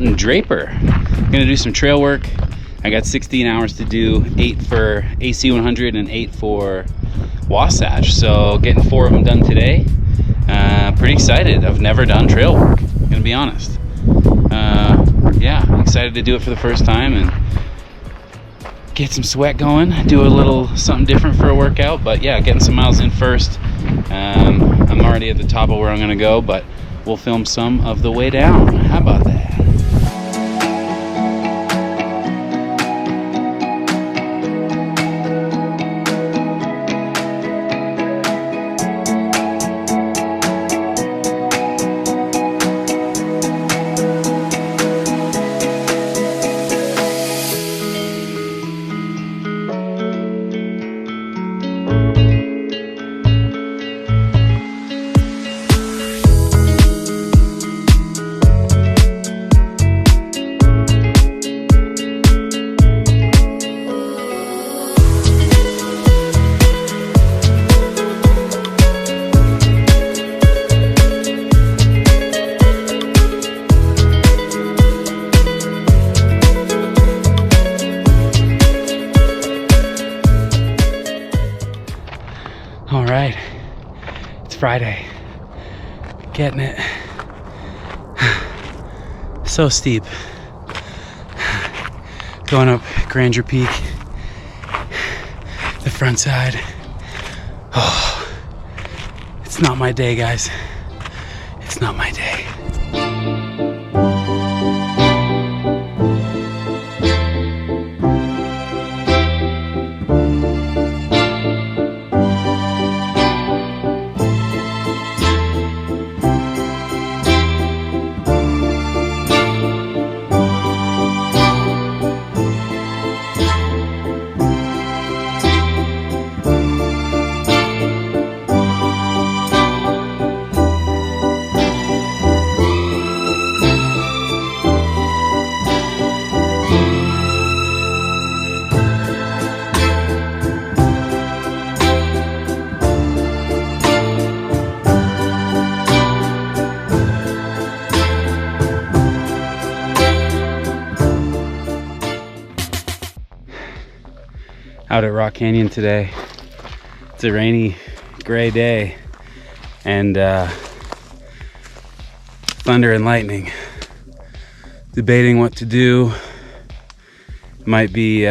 in Draper. I'm gonna do some trail work. I got 16 hours to do, 8 for AC 100 and 8 for Wasatch. So getting 4 of them done today. Pretty excited. I've never done trail work, gonna be honest. Yeah, excited to do it for the first time and get some sweat going, do a little something different for a workout. But yeah, getting some miles in first. I'm already at the top of where I'm gonna go, but we'll film some of the way down. How about that? All right, it's Friday, getting it. So steep. Going up Grandeur Peak, the front side. Oh, it's not my day, guys. It's not my day. Out at Rock Canyon today. It's a rainy, gray day, and thunder and lightning. Debating what to do. Might be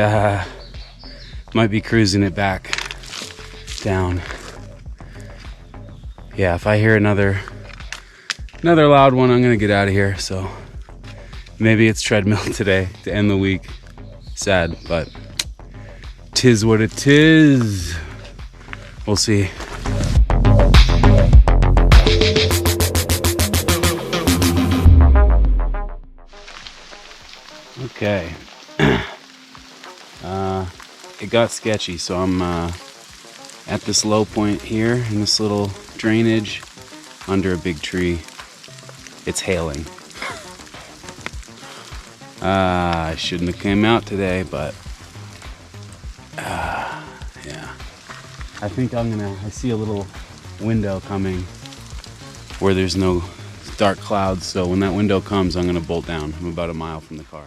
cruising it back down. Yeah, if I hear another loud one, I'm gonna get out of here. So maybe it's treadmill today to end the week. Sad, but 'tis what it is. We'll see. Okay. It got sketchy, so I'm at this low point here in this little drainage under a big tree. It's hailing. I shouldn't have came out today, but yeah. I think I see a little window coming where there's no dark clouds, so when that window comes, I'm gonna bolt down. I'm about a mile from the car.